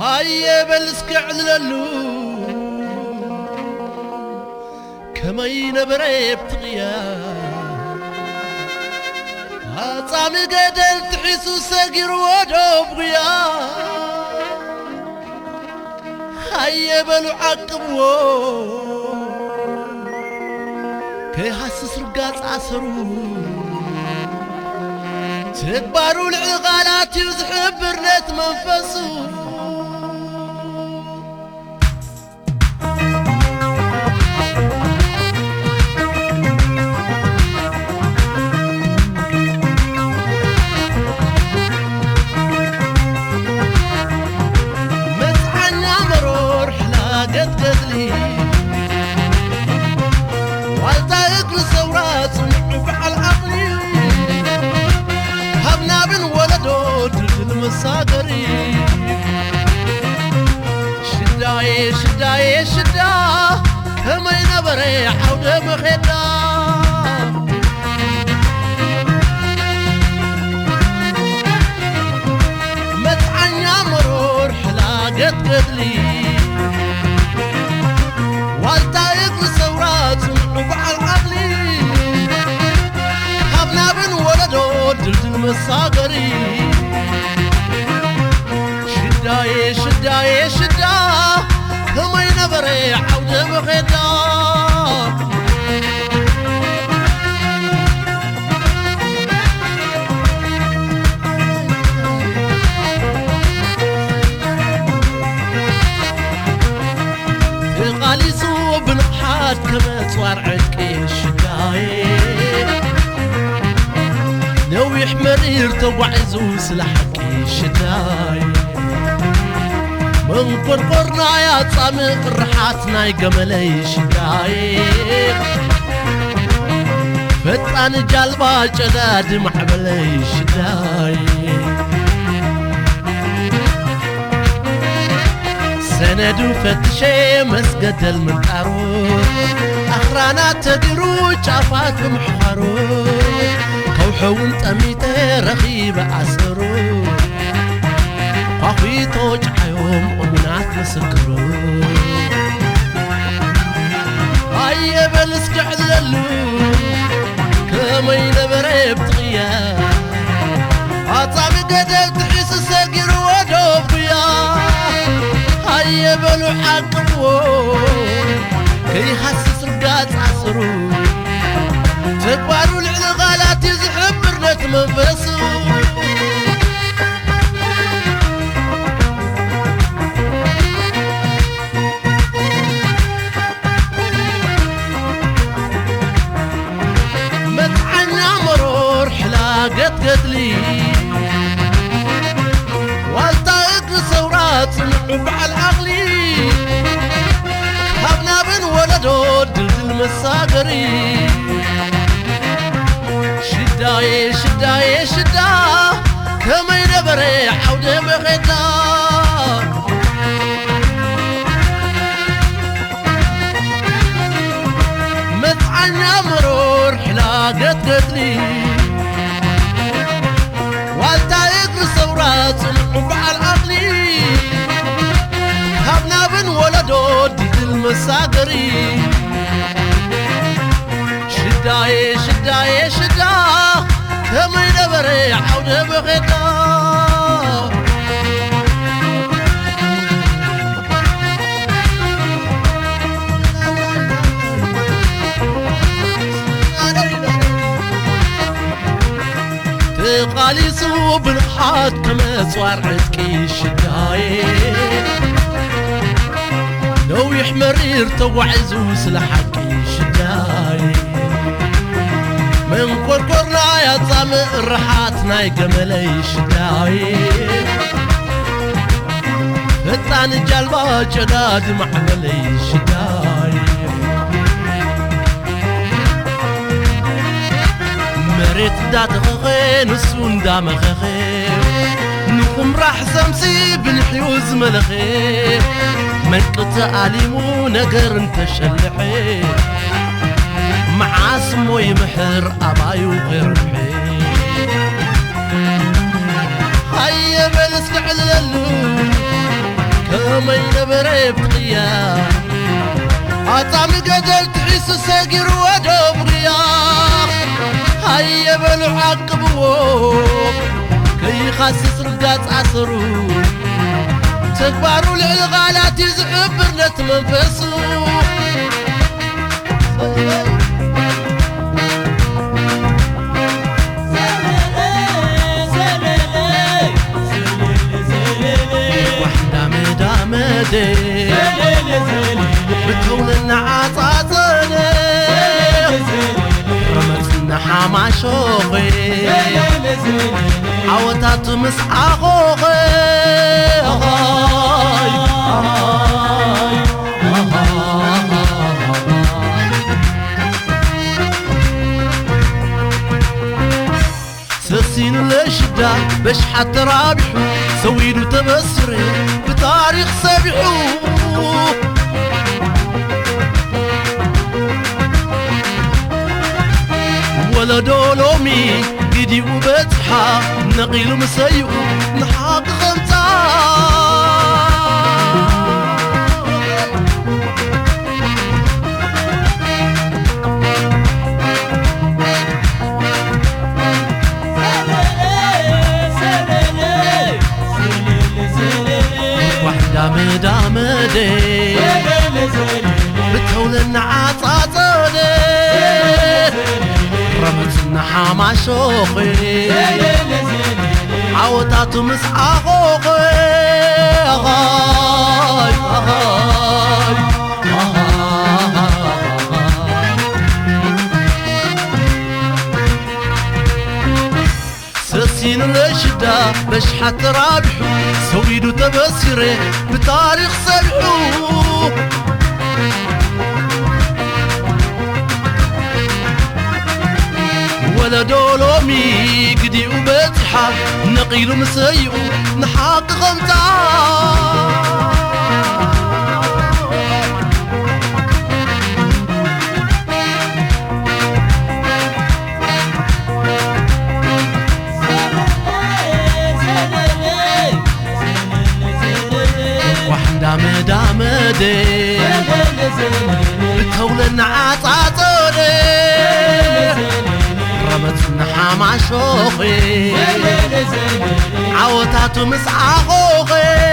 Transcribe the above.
هاي بلسك عللو كما ينبري بتغياب عطامي قدل تحسو ساقر ودوب غياب هاي بلو عقبو كي حسس رقات عصرو تكبروا العغالات يزحب برنت منفسو مسعنا مرور حلاقت قتلي والطايق للثورات وفعل عقلي هبنا بن ولدو دلدل مساقري شداي شداي شدا كما ينبري حود مخدا مدعنا مرور حلاقت قتلي والطايق للثورات وفعل عقلي هبنا بن ولدو دلدل مساقري شداي شداي شدا كما ينبري حود مخدا تقالي صوب نقحات كما توارعتك الشداي نويح مرير توعزو سلحكي شداي من قرقرنا يا طامق الرحاتنا يقملي شداي فتان جالبا جداد محبلي شداي سندو فتشي مسقد المنقارو أخرانا تدرو جافات محخارو كوحون تميته رخيب عسرو قاقيتو جحيوم أمونات مسكرو هاي بلسك عللو كما ينبري بتغياب عطامي قدل تحس الساقر ودوب غياب هاي بلو حقبو كي حسس رقات عصرو تكبروا العلغالات يزحب برنت منفسو قد قتلي والطايق للثورات وفعل عقلي هبنا بن ولدو دلدل مساقري شداي شداي شدا كما ينبري حود مخدا مدعنا مرور حلاقت قتلي والطايق للثورات وفعل عقلي هبنا بن ولدو دلدل مساقري شداي شداي شدا كما ينبري حود مخدا تقالي صوب نقحات كما صوارعتك الشداي لو يحمرير توعزو سلحك الشداي من قرقرنا يا طامق الرحاتنا يقملي الشداي فتان الجلبة جداد محملي الشداي مريت دا تخخين والسون دا مخخين نقوم راح زمسي بالحيوز ملخي من قطع أليمو نقر انت شلحي مع اسمو يمحر أبايو غير بحي هيا بلسك عللو كمي نبرفتقيا عطامي قدل تعيس ساقر ودبغيا هيا بلو عقبوه كي خاسس رقات عصرو تكبروا للغالات يزعبر نتمنفسو وحدة مدامدي بتولنا عطاطني رمتنا حما شوقي عوتات مسعى خوخي سسين لشدة باش حتى رابحو سويلو تبصري بتاريخ سابحو ولا دولومي قدي وبتحا نقيل مسيو نحاق خمتا دامدي بتولنا عطاطني رمتنا حما شوقي عوتات مسعى خوخي أغاي أغاي سسين الرشدة باش حتى رابحو سويدو تبصري بتاريخ سبحو ولا دولومي قدي وبتحق نقيل مسيو نحاق غمتا دامدي بتولنا عطاطني رمتنا حما شوقي عوتاتو مسعى خوخي